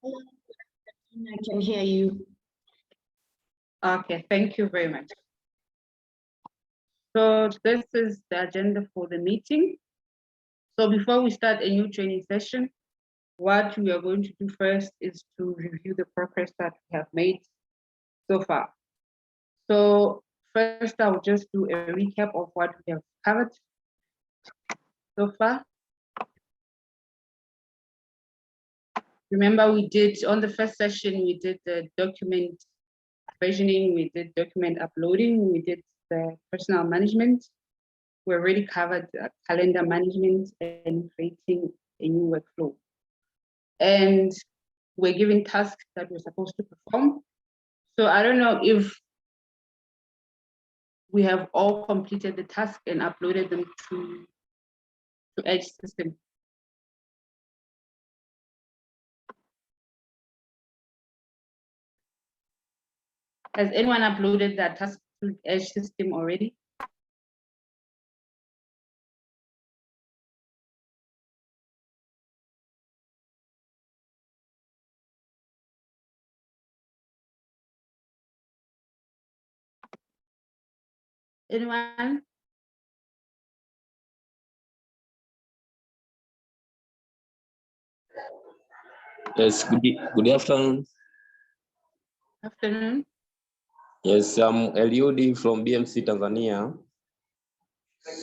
I can hear you. Okay, thank you very much. So this is the agenda for the meeting. So before we start a new training session, what we are going to do first is to review the progress that we have made so far. So first, I will just do a recap of what we have covered so far. Remember, we did on the first session, we did the document versioning, we did document uploading, we did the personal management. We already covered calendar management and creating a new workflow. And we're given tasks that we're supposed to perform. So I don't know if we have all completed the task and uploaded them to EDGE system. Has anyone uploaded that task to EDGE system already? Anyone? Yes, good afternoon. Afternoon. Yes, I'm Eliudi from BMC Tanzania.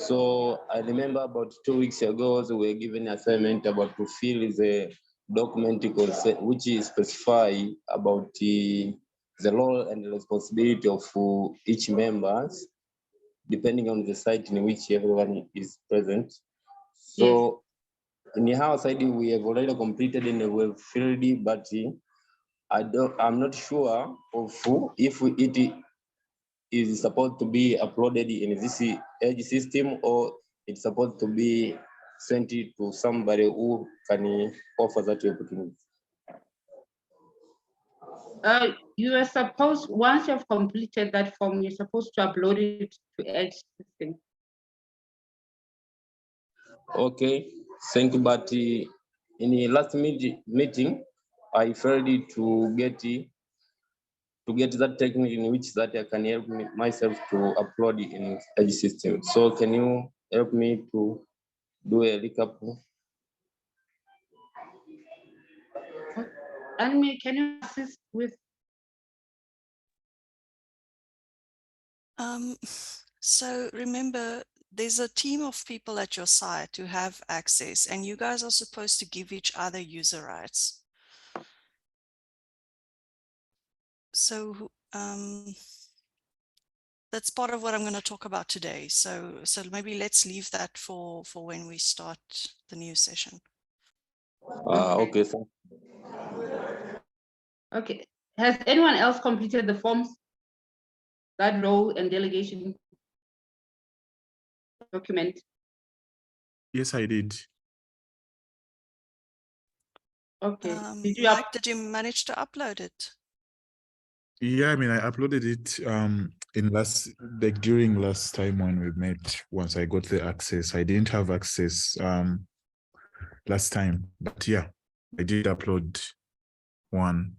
So I remember about 2 weeks ago, so we were given an assignment about to fill the document which is specify about the role and responsibility of each members, depending on the site in which everyone is present. So in our side, we have already completed and we've filled it, but I'm not sure of if it is supposed to be uploaded in this EDGE system or it's supposed to be sent it to somebody who can offer that opportunity. You are supposed, once you have completed that form, you're supposed to upload it to EDGE system. Okay, thank you. But in the last meeting, I failed to get that technique in which that I can help myself to upload it in EDGE system. So can you help me to do a recap? Anime, can you assist with? So remember, there's a team of people at your site who have access, and you guys are supposed to give each other user rights. So that's part of what I'm going to talk about today. So maybe let's leave that for when we start the new session. Okay. Okay. Has anyone else completed the forms? That role and delegation document? Yes, I did. Okay. Mike, did you manage to upload it? Yeah, I mean, I uploaded it during last time when we met. Once I got the access, I didn't have access last time, but yeah, I did upload one.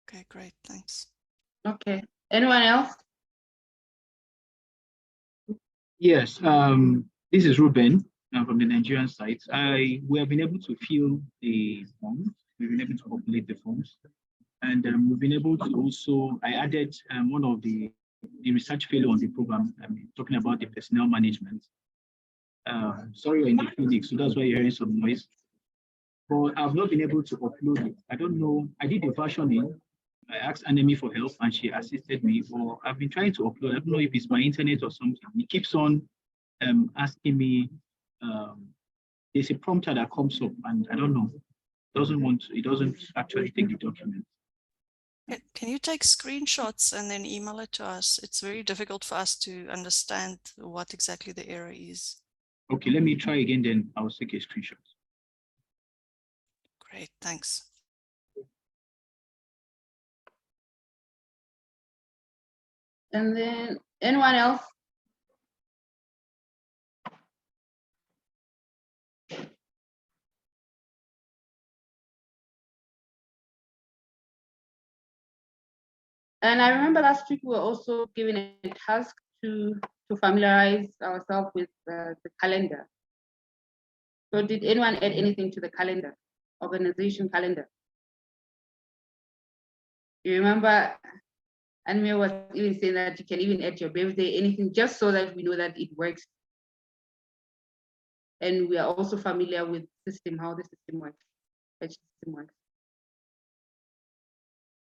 Okay, great, thanks. Okay, anyone else? Yes, this is Ruben from the Nigerian site. We have been able to fill the forms. We've been able to populate the forms, and we've been able to also. I added one of the research fellow on the program. Talking about the personnel management. Sorry, we're in the clinic, so that's why you're hearing some noise. But I've not been able to upload it. I don't know. I did the versioning. I asked Anemi for help and she assisted me. Or I've been trying to upload. I don't know if it's my internet or something. It keeps on asking me. There's a prompter that comes up, and I don't know. It doesn't actually take the document. Can you take screenshots and then email it to us? It's very difficult for us to understand what exactly the error is. Okay, let me try again, then I'll take a screenshot. Great, thanks. And then anyone else? And I remember last week we were also given a task to familiarize ourselves with the calendar. So did anyone add anything to the calendar, organization calendar? You remember, Anne was even saying that you can even add your birthday, anything, just so that we know that it works. And we are also familiar with system, how the system works, EDGE system works.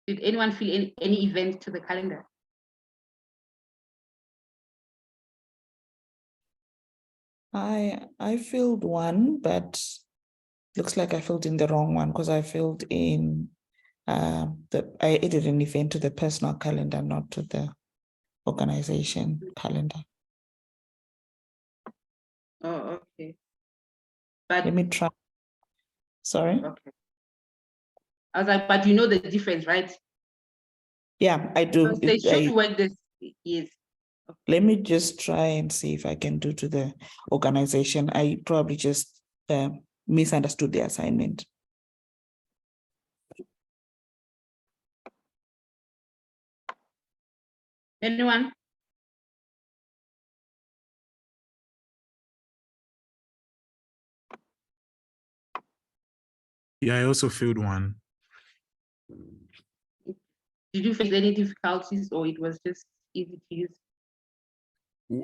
Did anyone feel any event to the calendar? I filled one, but looks like I filled in the wrong one because I filled in I added an event to the personal calendar, not to the organization calendar. Oh, okay. But Let me try. Sorry. okay. I was like, but you know the difference, right? Yeah, I do. So they should work this, yes. Let me just try and see if I can do to the organization. I probably just misunderstood the assignment. Anyone? Yeah, I also filled one. Did you face any difficulties, or it was just easy to use?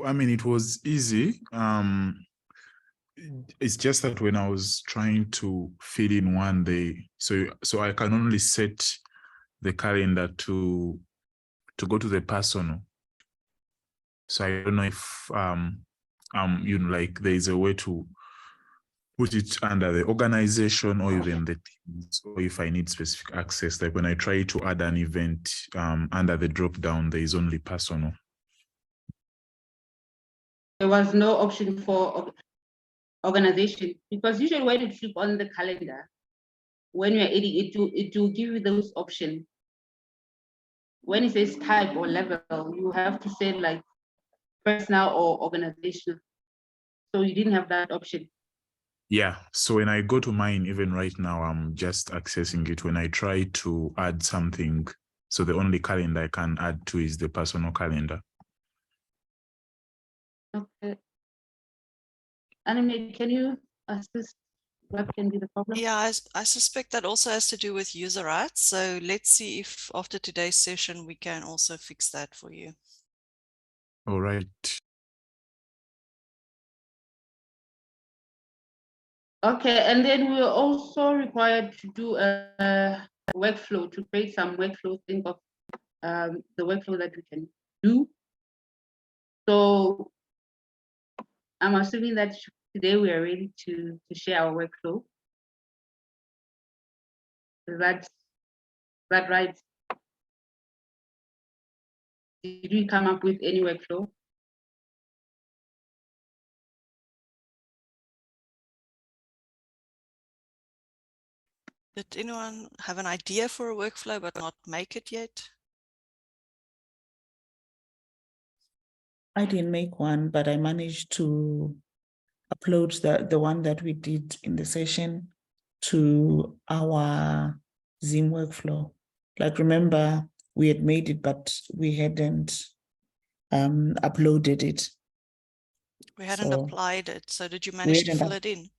I mean, it was easy. It's just that when I was trying to fill in one day, so I can only set the calendar to go to the personal. So I don't know if you know, like there is a way to put it under the organization or even the teams, or if I need specific access. Like when I try to add an event under the drop down, there is only personal. There was no option for organization, because usually when you click on the calendar, when you're editing it will give you those options. When it says type or level, you have to say like personal or organizational. So you didn't have that option. Yeah, so when I go to mine, even right now, I'm just accessing it. When I try to add something, so the only calendar I can add to is the personal calendar. Okay. Anime, can you assist? What can be the problem? Yeah, I suspect that also has to do with user rights. So let's see if after today's session, we can also fix that for you. All right. Okay, and then we're also required to do a workflow, to create some workflow, think of the workflow that we can do. So I'm assuming that today we are ready to share our workflow. Is that right? Did we come up with any workflow? Did anyone have an idea for a workflow but not make it yet? I didn't make one, but I managed to upload the one that we did in the session to our Zoom workflow. Like, remember, we had made it, but we hadn't uploaded it. We hadn't So applied it. So did you manage to fill it in?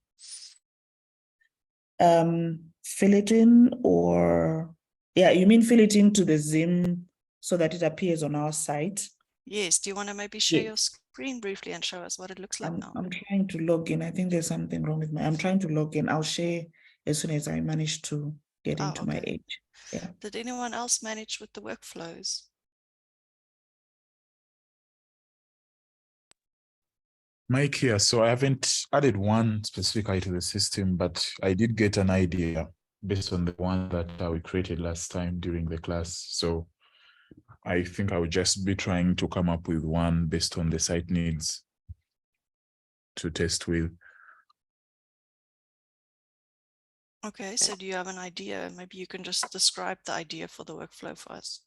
Fill it in, or yeah, you mean fill it into the Zoom so that it appears on our site? Yes. Do you want to maybe share your screen briefly and show us what it looks like now? I'm trying to log in. I think there's something wrong with I'm trying to log in. I'll share as soon as I manage to get into my EDGE. Yeah. Did anyone else manage with the workflows? Mike here. So I haven't added one specifically to the system, but I did get an idea based on the one that we created last time during the class. So I think I would just be trying to come up with one based on the site needs to test with. Okay, so do you have an idea? Maybe you can just describe the idea for the workflow for us.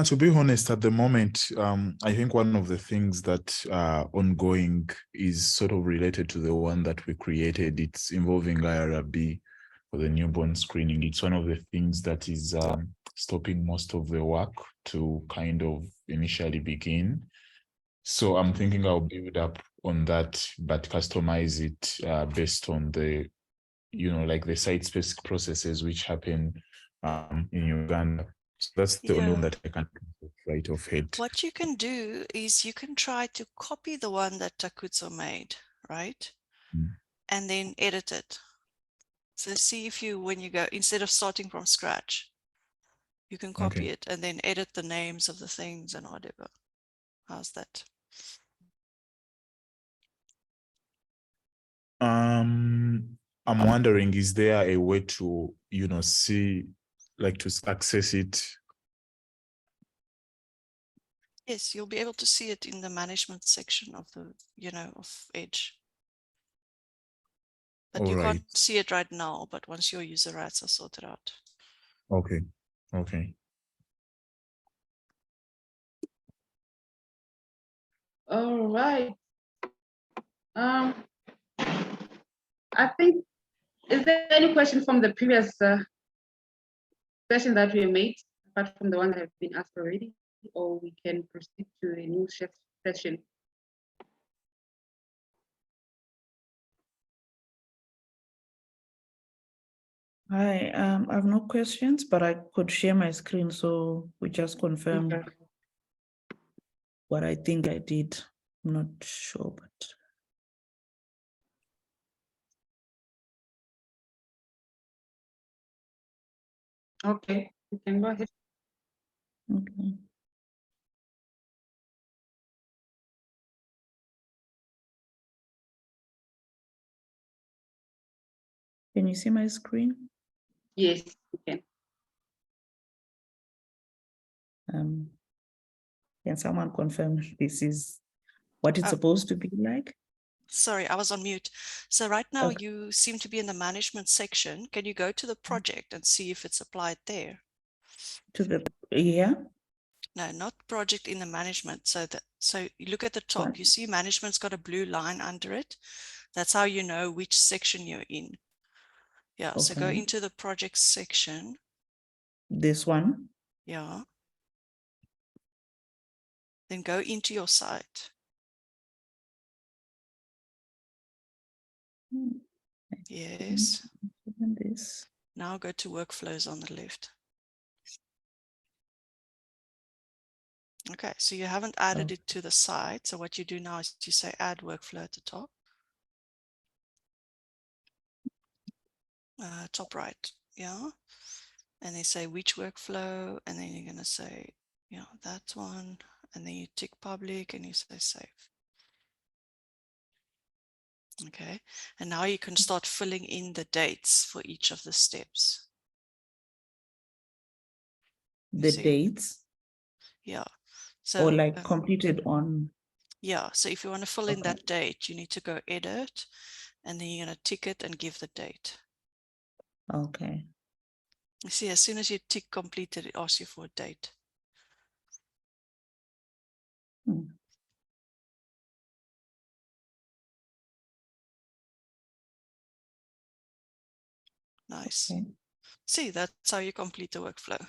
To be honest, at the moment, I think one of the things that are ongoing is sort of related to the one that we created. It's involving IRB. for the newborn screening. It's one of the things that is stopping most of the work to kind of initially begin. So I'm thinking I'll build up on that, but customize it based on the, like the site-specific processes which happen in Uganda. So that's the only one that I can right off head. What you can do is you can try to copy the one that Takutso made, right? And then edit it. So see if you, when you go, instead of starting from scratch, you can copy it and then edit the names of the things and whatever. How's that? I'm wondering, is there a way to, see, like to access it? Yes, you'll be able to see it in the management section of the, of EDGE. But you can't see it right now, but once your user rights are sorted out. Okay. Okay. All right. I think, is there any question from the previous session that we made, apart from the one that have been asked already, or we can proceed to a new session? I have no questions, but I could share my screen so we just confirm what I think I did. I'm not sure, but okay, you can go ahead. okay. Can you see my screen? Yes, you can. Can someone confirm this is what it's supposed to be like? Sorry, I was on mute. So right now you seem to be in the management section. Can you go to the project and see if it's applied there? To the, yeah? No, not project in the management. So you look at the top, you see management's got a blue line under it. That's how you know which section you're in. Yeah, so go into the project section. This one? Yeah. Then go into your site. Yes. This. Now go to workflows on the left. Okay, so you haven't added it to the site. So what you do now is you say add workflow at the top. Top right, yeah. And they say which workflow, and then you're going to say, yeah, that one. And then you tick public and you say save. Okay, and now you can start filling in the dates for each of the steps. The dates? Yeah. So, or like completed on? Yeah, so if you want to fill in that date, you need to go edit, and then you're going to tick it and give the date. Okay. You see, as soon as you tick completed, it asks you for a date. Nice. Okay. See, that's how you complete the workflow.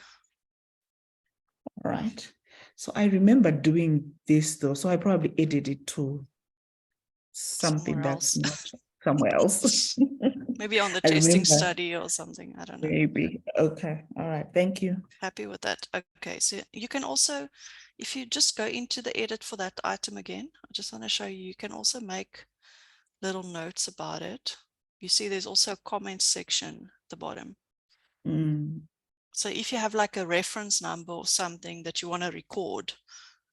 Right. So I remember doing this though, so I probably edited it to something that's not somewhere else. Maybe on the testing study or something. I don't know. Maybe. Okay. All right. Thank you. Happy with that. Okay. So you can also, if you just go into the edit for that item again, I just want to show you, you can also make little notes about it. You see there's also a comments section at the bottom. So if you have like a reference number or something that you want to record,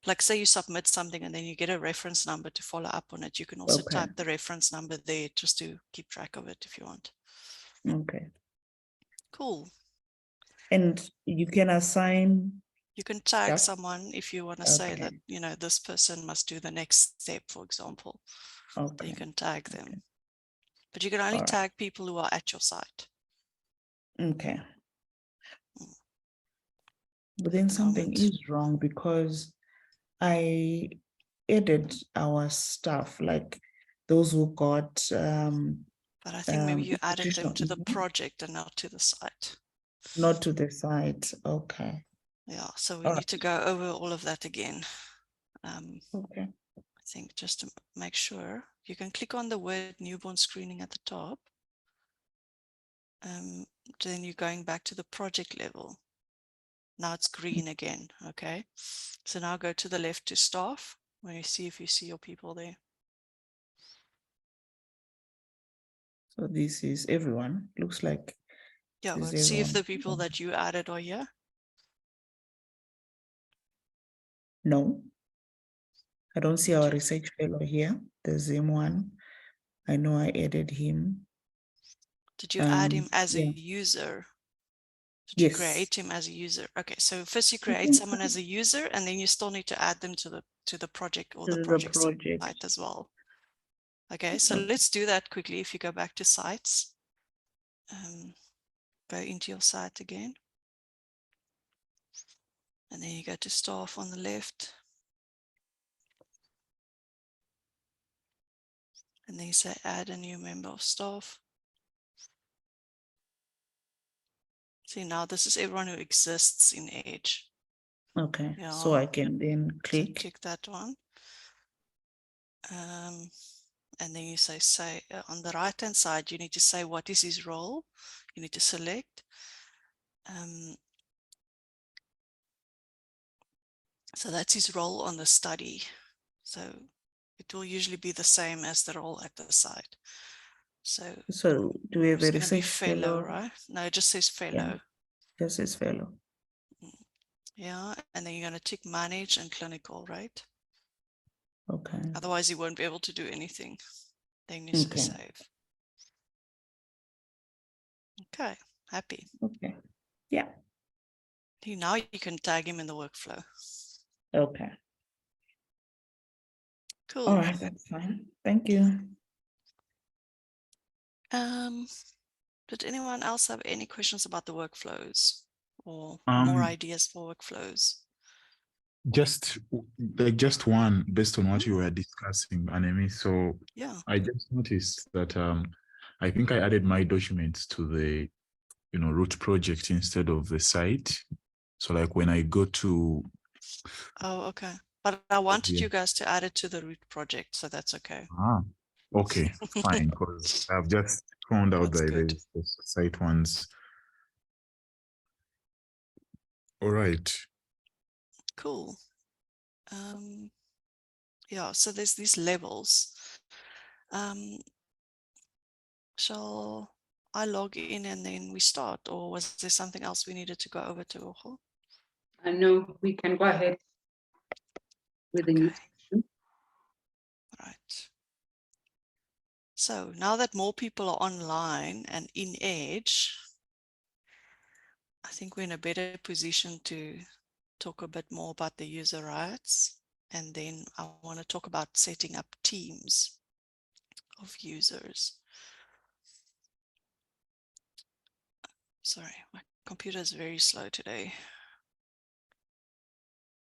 like say you submit something and then you get a reference number to follow up on it, you can also type the reference number there just to keep track of it if you want. Okay. Cool. And you can assign. You can tag someone if you want to say that, you know, this person must do the next step, for example. Then you can tag them. But you can only tag people who are at your site. Okay. But then something is wrong because I added our staff, like those who got But I think maybe you added them institutional, to the project and not to the site. not to the site. Okay. Yeah, so we All need right. to go over all of that again. Okay. I think just to make sure, you can click on the word newborn screening at the top. Then you're going back to the project level. Now it's green again, okay? So now go to the left to staff, when you see if you see your people there. So this is everyone. Looks like Yeah, this but is see if everyone. the people that you added are here. No, I don't see our Did you- research fellow here. The same one. I know I added him. Did you add him as a Yeah. user? Did you Yes. create him as a user? Okay, so first you I create think someone as a user, and then you still need to add them to the project or to the the project project. site as well. Okay, so Okay. let's do that quickly. If you go back to sites, go into your site again. And then you go to staff on the left. And then you say add a new member of staff. See, now this is everyone who exists in EDGE. Okay. Yeah. So I can then So click. click that one. And then you say on the right hand side, you need to say what is his role. You need to select. So that's his role on the study. So it will usually be the same as the role at the site. So Do we have it's a going to be research fellow, fellow? right? No, it just says fellow. Yeah. This is fellow. Yeah, and then you're going to tick manage and clinical, right? Okay. Otherwise you won't be able to do anything. Then you say Okay. save. Okay, happy. Okay. Yeah. Now you can tag him in the workflow. Okay. Cool. All right, that's fine. Thank you. Did anyone else have any questions about the workflows or Um, more ideas for workflows? Just one based on what you were discussing, Anemi. So Yeah. I just noticed that I think I added my documents to the root project instead of the site. So like when I go to Okay. But I wanted yeah. you guys to add it to the root project, so that's okay. Okay, fine, because I've just found out That's that good. there's the site ones. All right. Cool. Yeah, so there's these levels. Shall I log in and then we start, or was there something else we needed to go over to? No, we can go ahead with the new Okay. section. Right. So now that more people are online and in EDGE, I think we're in a better position to talk a bit more about the user rights. And then I want to talk about setting up teams of users. Sorry, my computer is very slow today.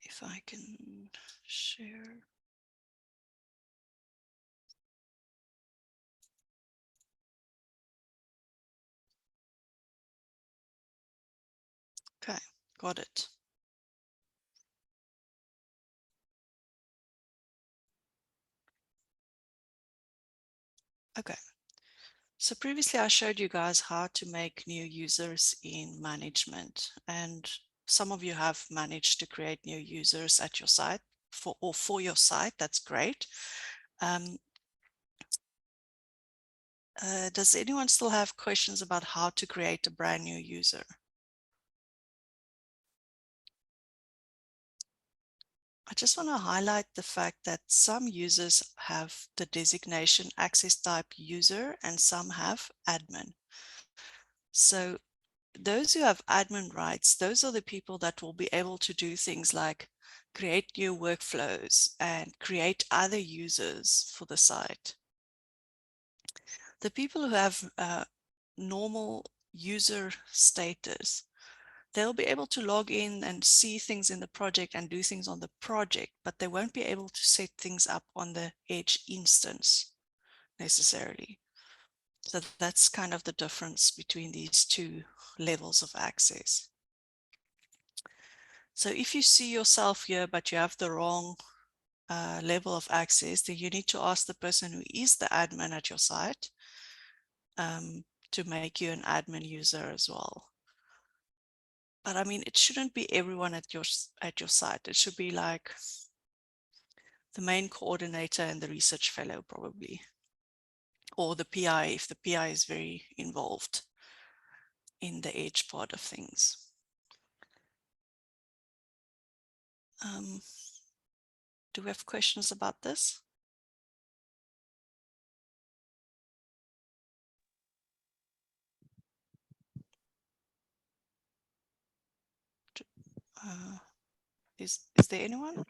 If I can share. Okay, got it. Okay, so previously I showed you guys how to make new users in management, and some of you have managed to create new users at your site for your site. That's great. Does anyone still have questions about how to create a brand new user? I just want to highlight the fact that some users have the designation access type user and some have admin. So those who have admin rights, those are the people that will be able to do things like create new workflows and create other users for the site. The people who have normal user status, they'll be able to log in and see things in the project and do things on the project, but they won't be able to set things up on the EDGE instance necessarily. So that's kind of the difference between these two levels of access. So if you see yourself here, but you have the wrong level of access, then you need to ask the person who is the admin at your site to make you an admin user as well. But I mean, it shouldn't be everyone at your site. It should be like the main coordinator and the research fellow probably, or the PI if the PI is very involved in the EDGE part of things. Do we have questions about this? Is there anyone?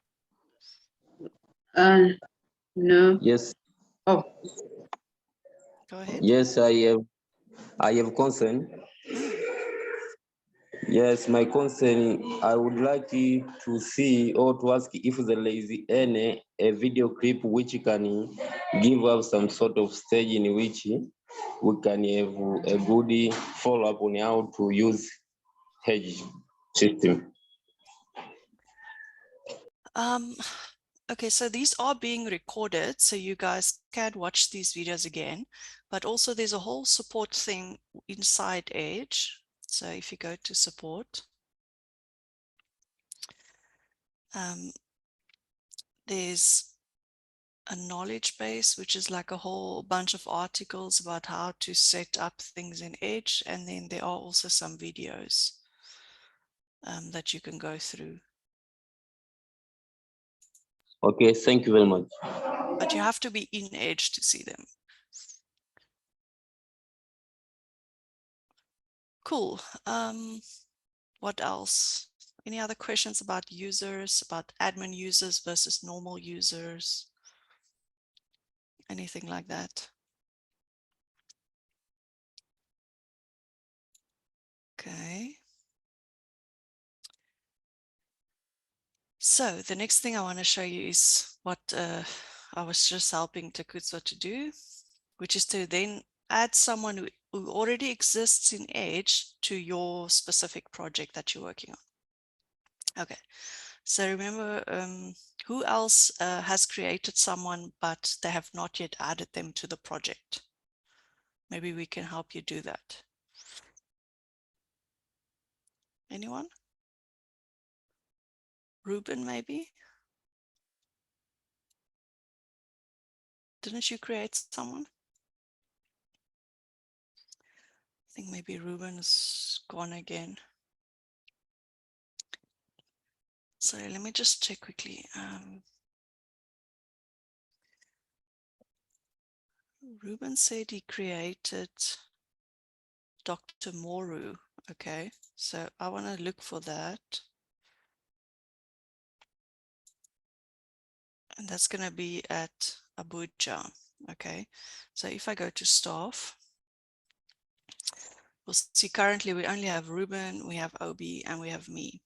No. Yes, Oh, Go ahead. yes, I have concern. Yes, my concern, I would like to see or to ask if there is a video clip which can give us some sort of stage in which we can have a good follow-up on how to use EDGE system. Okay, so these are being recorded, so you guys can watch these videos again, but also there's a whole support thing inside EDGE. So if you go to support, there's a knowledge base, which is like a whole bunch of articles about how to set up things in EDGE. And then there are also some videos that you can go through. Okay, thank you very much. But you have to be in EDGE to see them. Cool. What else? Any other questions about users, about admin users versus normal users? Anything like that? Okay. So the next thing I want to show you is what I was just helping Takutso to do, which is to then add someone who already exists in EDGE to your specific project that you're working on. Okay, so remember, who else has created someone, but they have not yet added them to the project? Maybe we can help you do that. Anyone? Ruben, maybe? Didn't you create someone? I think maybe Ruben's gone again. So let me just check quickly. Ruben said he created Dr. Moru. Okay, so I want to look for that. And that's going to be at Abuja. Okay, so if I go to staff, we'll see currently we only have Ruben, we have Obi, and we have me.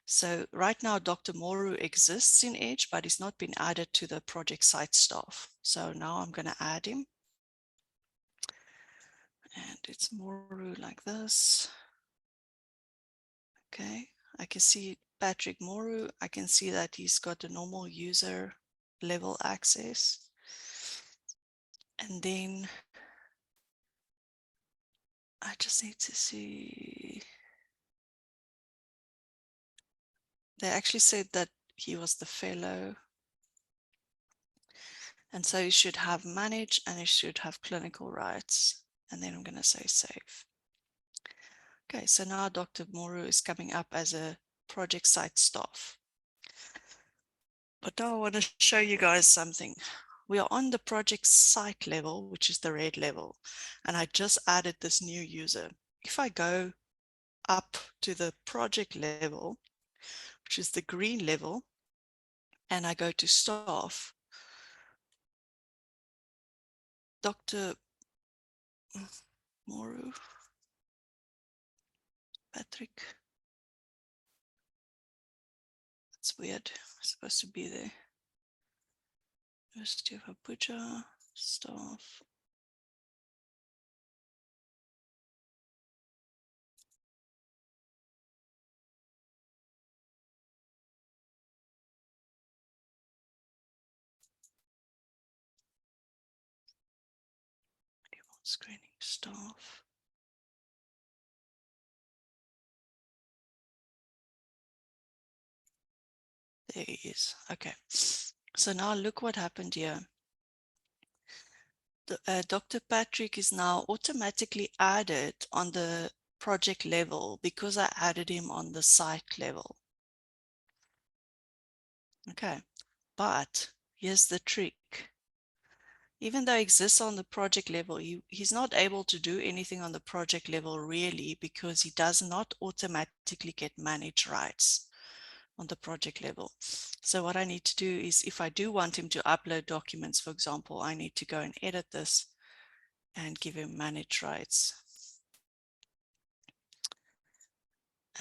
So right now, Dr. Moru exists in EDGE, but he's not been added to the project site staff. So now I'm going to add him. And it's Moru like this. Okay, I can see Patrick Moru. I can see that he's got a normal user level access. And then I just need to see. They actually said that he was the fellow. And so he should have manage and he should have clinical rights. And then I'm going to say save. Okay, so now Dr. Moru is coming up as a project site staff. But now I want to show you guys something. We are on the project site level, which is the red level. And I just added this new user. If I go up to the project level, which is the green level, and I go to staff, Dr. Moru, Patrick. That's weird. It's supposed to be there. University of Abuja, staff. Screening staff. There he is. Okay. So now look what happened here. Dr. Patrick is now automatically added on the project level because I added him on the site level. Okay, but here's the trick. Even though he exists on the project level, he's not able to do anything on the project level really, because he does not automatically get manage rights on the project level. So what I need to do is, if I do want him to upload documents, for example, I need to go and edit this and give him manage rights.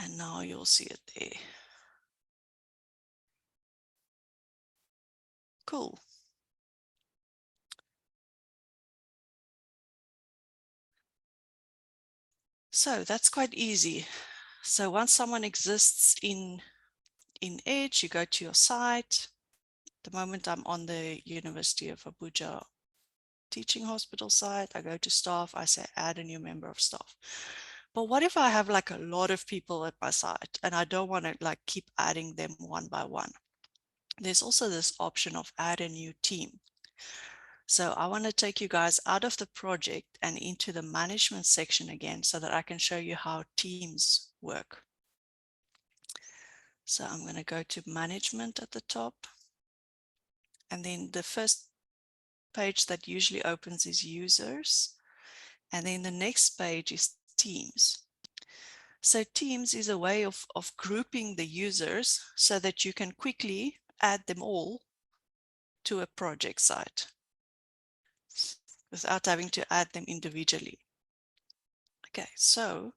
And now you'll see it there. Cool. So that's quite easy. So once someone exists in EDGE, you go to your site. At the moment I'm on the University of Abuja teaching hospital site. I go to staff, I say add a new member of staff. But what if I have like a lot of people at my site and I don't want to like keep adding them one by one? There's also this option of add a new team. So I want to take you guys out of the project and into the management section again so that I can show you how teams work. So I'm going to go to management at the top. And then the first page that usually opens is users. And then the next page is teams. So teams is a way of grouping the users so that you can quickly add them all to a project site without having to add them individually. Okay, so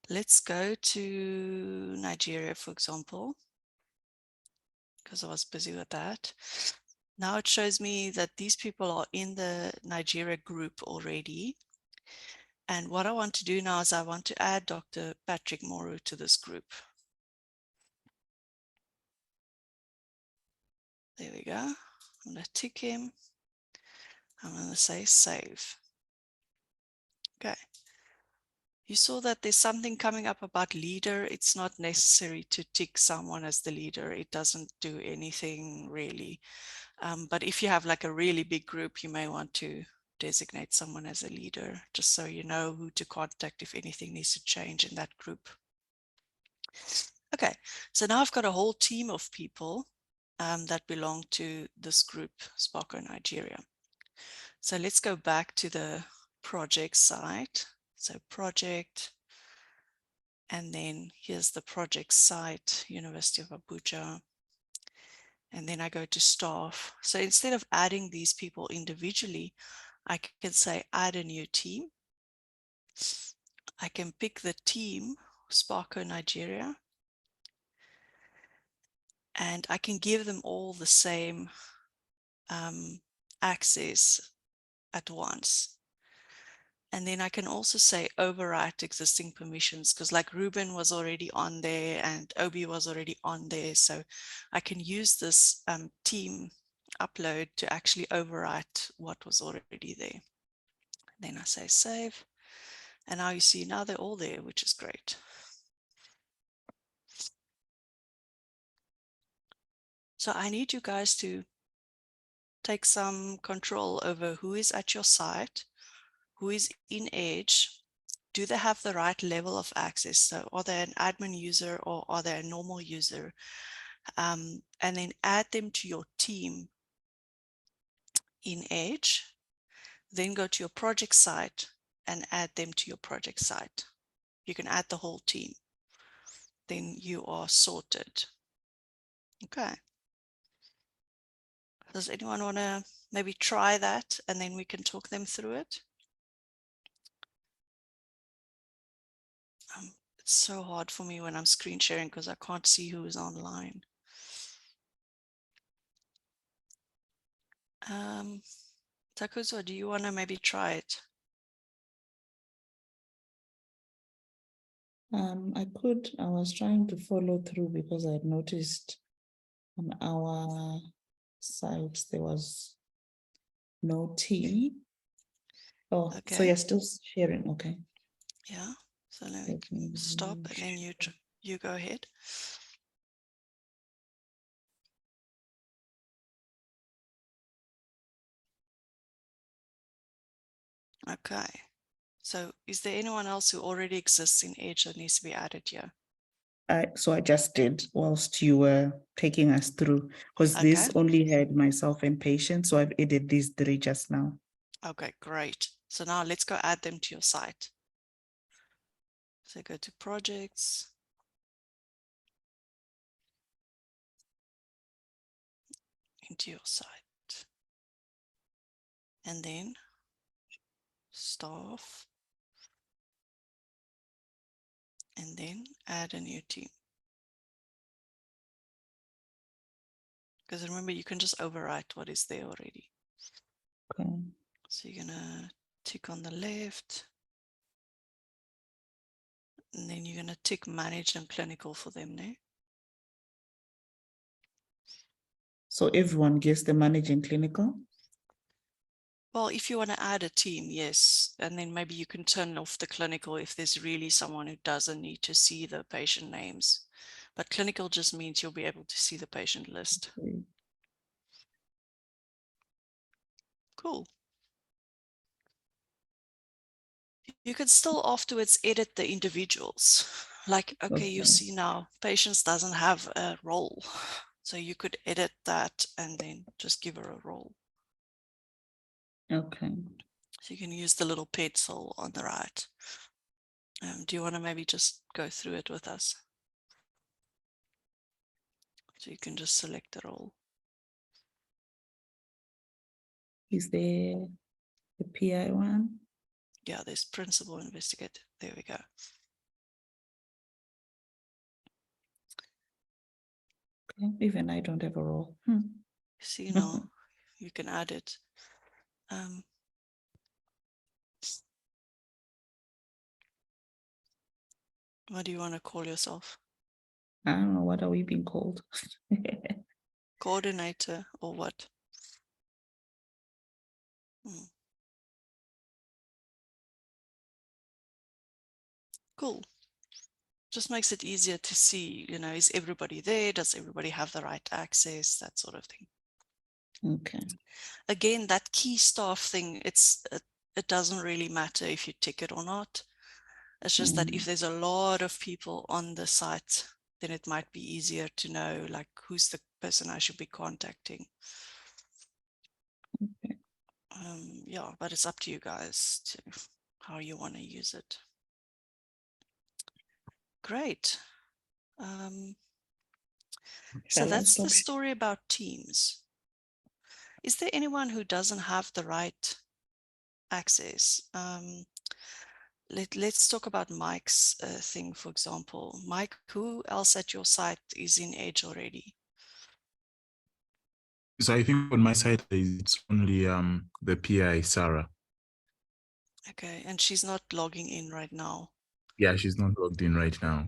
let's go to Nigeria, for example, because I was busy with that. Now it shows me that these people are in the Nigeria group already. And what I want to do now is I want to add Dr. Patrick Moru to this group. There we go. I'm going to tick him. I'm going to say save. Okay. You saw that there's something coming up about leader. It's not necessary to tick someone as the leader. It doesn't do anything really. But if you have like a really big group, you may want to designate someone as a leader, just so you know who to contact if anything needs to change in that group. Okay, so now I've got a whole team of people that belong to this group, SPARCO Nigeria. So let's go back to the project site. So project, and then here's the project site, University of Abuja. And then I go to staff. So instead of adding these people individually, I can say add a new team. I can pick the team, SPARCO Nigeria, and I can give them all the same access at once. And then I can also say overwrite existing permissions, because like Ruben was already on there and Obi was already on there. So I can use this team upload to actually overwrite what was already there. Then I say save. And now you see now they're all there, which is great. So I need you guys to take some control over who is at your site, who is in EDGE. Do they have the right level of access? So are they an admin user or are they a normal user? And then add them to your team in EDGE. Then go to your project site and add them to your project site. You can add the whole team. Then you are sorted. Okay. Does anyone want to maybe try that and then we can talk them through it? It's so hard for me when I'm screen sharing because I can't see who is online. Takuzo, do you want to maybe try it? I was trying to follow through because I had noticed on our site there was no team. Oh, so Okay. you're still sharing, okay. Yeah. So let me Let me stop and then you go ahead. Okay. So is there anyone else who already exists in EDGE that needs to be added here? So I just did whilst you were taking us through, because this Okay. only had myself and patient, so I've added these 3 just now. Okay, great. So now let's go add them to your site. So go to projects. Into your site. And then staff. And then add a new team. Because remember, you can just overwrite what is there already. Okay. So you're gonna tick on the left. And then you're gonna tick managed and clinical for them now. So everyone gets the managing clinical? Well, if you want to add a team, yes. And then maybe you can turn off the clinical if there's really someone who doesn't need to see the patient names. But clinical just means you'll be able to see the patient list. Okay. Cool. You can still afterwards edit the individuals. Like, okay, you Okay. see now patients doesn't have a role. So you could edit that and then just give her a role. Okay. So you can use the little pencil on the right. Do you want to maybe just go through it with us? So you can just select the role. Is there the PI one? Yeah, there's principal investigator. There we go. Okay. Even I don't have a role. See now, you can add it. What do you want to call yourself? I don't know, what are we being called? Coordinator or what? Cool. Just makes it easier to see, you know, is everybody there? Does everybody have the right access? That sort of thing. Okay. Again, that key staff thing, it doesn't really matter if you tick it or not. It's just that if there's a lot of people on the site, then it might be easier to know like who's the person I should be contacting. Okay. Yeah, but it's up to you guys to how you want to use it. Great. So Shall I that's the stop? story about teams. Is there anyone who doesn't have the right access? Let's talk about Mike's thing, for example. Mike, who else at your site is in EDGE already? So I think on my side it's only the PI Sarah. Okay, and she's not logging in right now. Yeah, she's not logged in right now.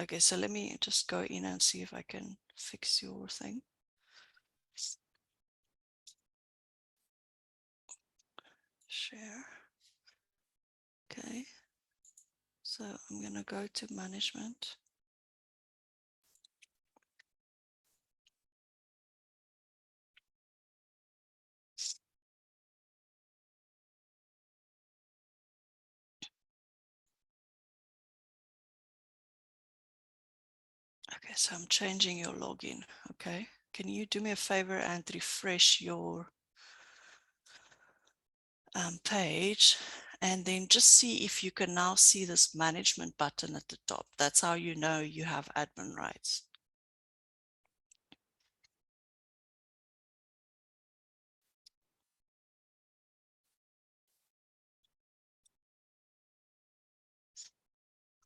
Okay, so let me just go in and see if I can fix your thing. Share. Okay, so I'm gonna go to management. Okay, so I'm changing your login. Okay, can you do me a favor and refresh your page and then just see if you can now see this management button at the top. That's how you know you have admin rights.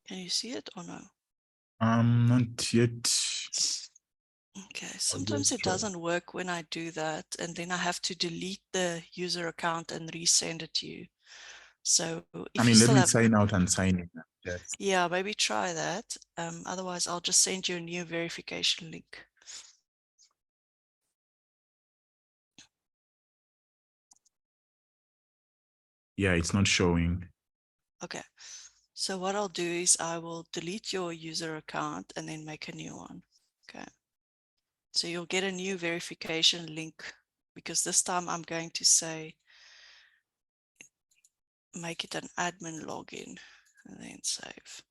Can you see it or no? Not yet. Okay, I'll sometimes just it try. doesn't work when I do that, and then I have to delete the user account and resend it to you. So if I mean, you let still me have, sign out and sign in. Yes. yeah, maybe try that. Otherwise, I'll just send you a new verification link. Yeah, it's not showing. Okay. So what I'll do is I will delete your user account and then make a new one. Okay. So you'll get a new verification link, because this time I'm going to say, make it an admin login and then save.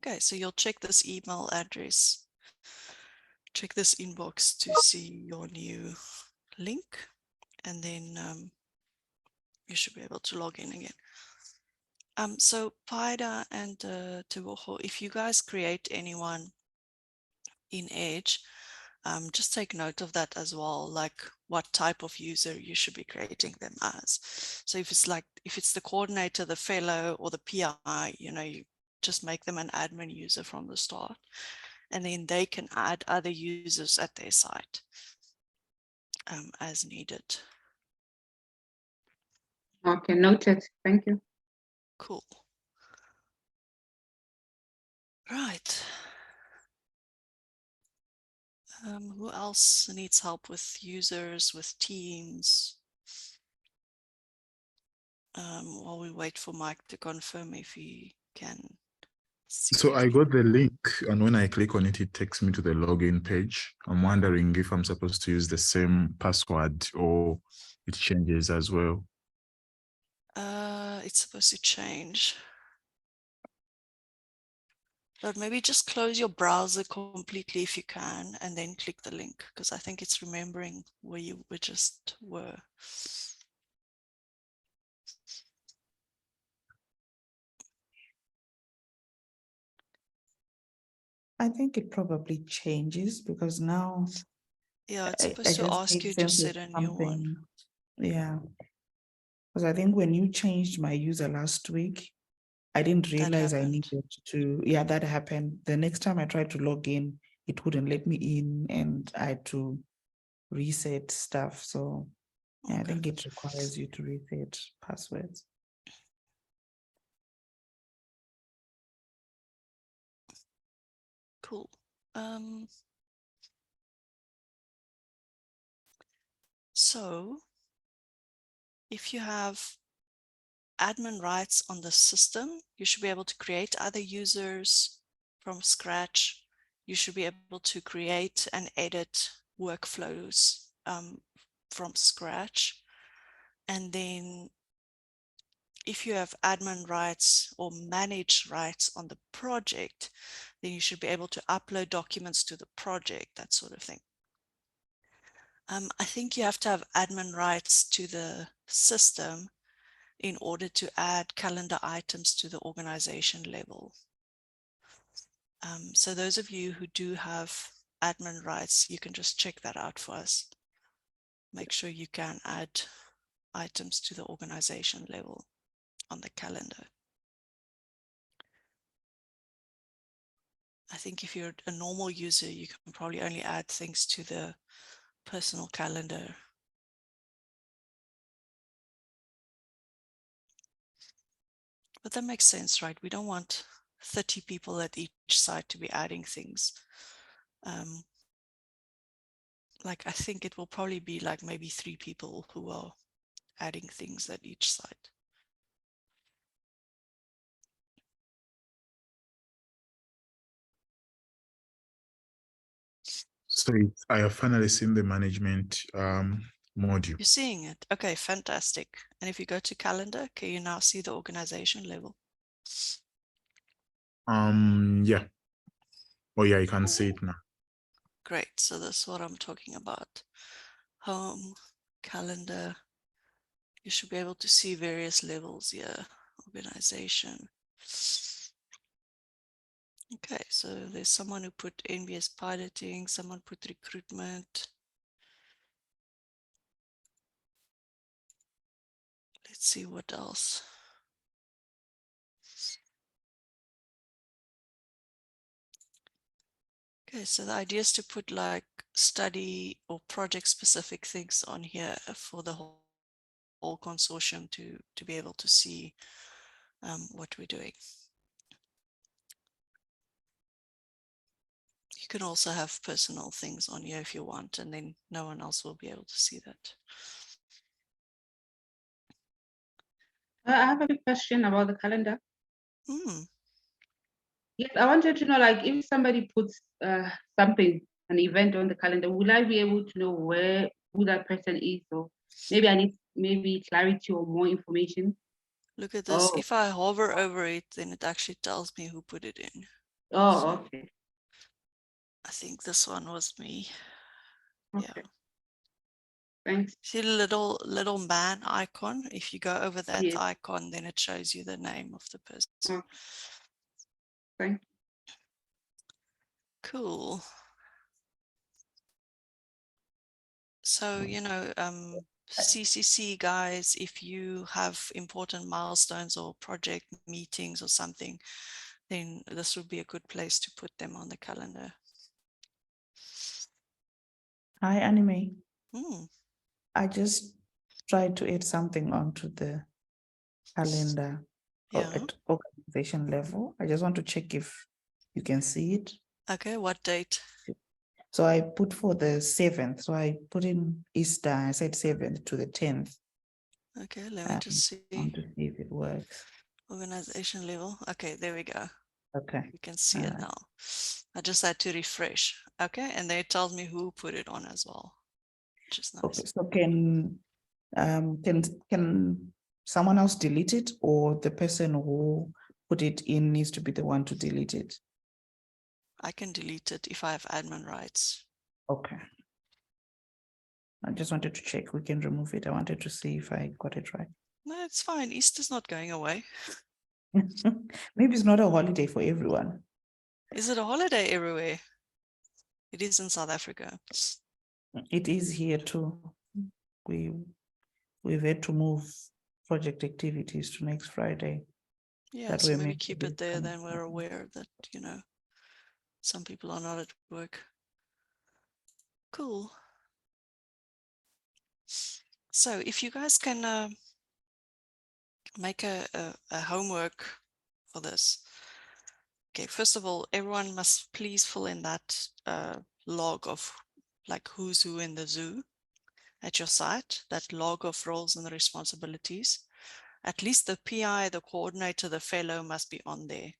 Okay, so you'll check this email address, check this inbox to see your new link, and then you should be able to log in again. So Paida and Tebogo, if you guys create anyone in Edge, just take note of that as well, like what type of user you should be creating them as. So if it's the coordinator, the fellow, or the PI, you just make them an admin user from the start, and then they can add other users at their site as needed. Okay, noted. Thank you. Cool. Right. Who else needs help with users, with teams? While we wait for Mike to confirm if he can see. So I got the link, and when I click on it, it takes me to the login page. I'm wondering if I'm supposed to use the same password or it changes as well. It's supposed to change. But maybe just close your browser completely if you can, and then click the link, because I think it's remembering where you were. I think it probably changes because now Yeah, it's I supposed to just ask made you to sense of set a new one. something. Yeah. Because I think when you changed my user last week, I didn't realize I happened. needed to, yeah, that happened. The next time I tried to log in, it wouldn't let me in and I had to reset stuff. So yeah, I Okay. think it requires you to reset passwords. Cool. So if you have admin rights on the system, you should be able to create other users from scratch. You should be able to create and edit workflows from scratch. And then if you have admin rights or manage rights on the project, then you should be able to upload documents to the project, that sort of thing. I think you have to have admin rights to the system in order to add calendar items to the organization level. So those of you who do have admin rights, you can just check that out for us. Make sure you can add items to the organization level on the calendar. I think if you're a normal user, you can probably only add things to the personal calendar. But that makes sense, right? We don't want 30 people at each site to be adding things. Like I think it will probably be like maybe 3 people who are adding things at each site. So I have finally seen the management module. You're seeing it. Okay, fantastic. And if you go to calendar, can you now see the organization level? Yeah. Oh yeah, I can see it now. Great. So that's what I'm talking about. Home, calendar. You should be able to see various levels here. Organization. Okay, so there's someone who put NBS piloting, someone put recruitment. Let's see what else. Okay, so the idea is to put like study or project specific things on here for the whole consortium to be able to see what we're doing. You can also have personal things on here if you want, and then no one else will be able to see that. I have a quick question about the calendar. Hmm. Yes, I wanted to know, like, if somebody puts something, an event on the calendar, will I be able to know who that person is? Or maybe I need maybe clarity or more information. Look at this. Oh, If I hover over it, then it actually tells me who put it in. oh, okay, I think this one was me. Yeah. okay. Thanks. See the little man icon? If you go over that Yes. icon, then it shows you the name of the person. Okay. Thank you. Cool. So, you know, CCC guys, if you have important milestones or project meetings or something, then this would be a good place to put them on the calendar. Hi, Anime. Hmm. I just tried to add something onto the calendar Yeah. at organization level. I just want to check if you can see it. Okay, what date? So I put for the 7th. So I put in Easter. I said 7th to the 10th. Okay, let me just I see. want to see if it works. Organization level. Okay, there we go. Okay. You can see it now. I just had to refresh. Okay, and then it tells me who put it on as well, which is nice. Okay. So can someone else delete it, or the person who put it in needs to be the one to delete it? I can delete it if I have admin rights. Okay. I just wanted to check. We can remove it. I wanted to see if I got it right. No, it's fine. Easter's not going away. Maybe it's not a holiday for everyone. Is it a holiday everywhere? It is in South Africa. It is here too. We've had to move project activities to next Friday. Yeah, That so way maybe maybe keep it there, some- then we're aware that, you know, some people are not at work. Cool. So if you guys can make a homework for this. Okay, first of all, everyone must please fill in that log of like who's who in the zoo at your site, that log of roles and responsibilities. At least the PI, the coordinator, the fellow must be on there.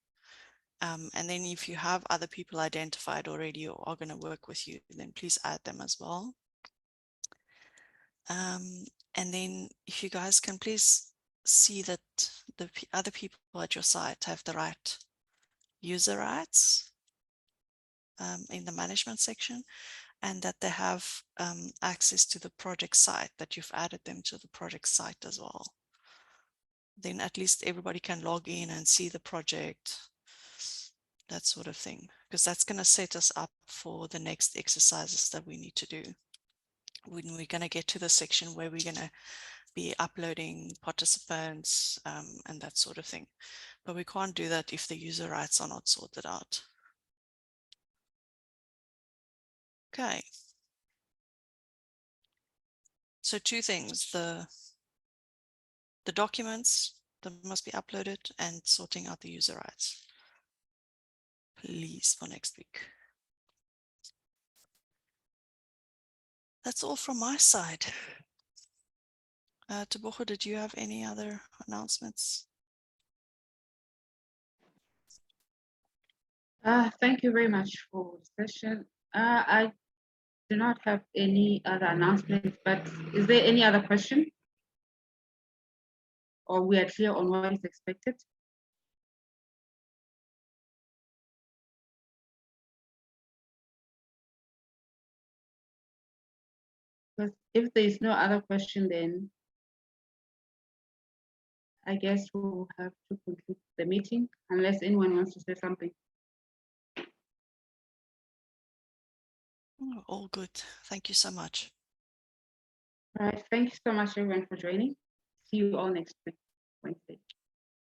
And then if you have other people identified already or are going to work with you, then please add them as well. And then if you guys can please see that the other people at your site have the right user rights in the management section, and that they have access to the project site, that you've added them to the project site as well. Then at least everybody can log in and see the project, that sort of thing, because that's going to set us up for the next exercises that we need to do. When we're going to get to the section where we're going to be uploading participants and that sort of thing. But we can't do that if the user rights are not sorted out. Okay. So two things, the documents that must be uploaded and sorting out the user rights. Please, for next week. That's all from my side. Tebogo, did you have any other announcements? Thank you very much for the session. I do not have any other announcements, but is there any other question? Or we are clear on what is expected? Because if there is no other question, then I guess we'll have to conclude the meeting unless anyone wants to say something. Oh, all good. Thank you so much. All right, thank you so much everyone for joining. See you all next week, Wednesday.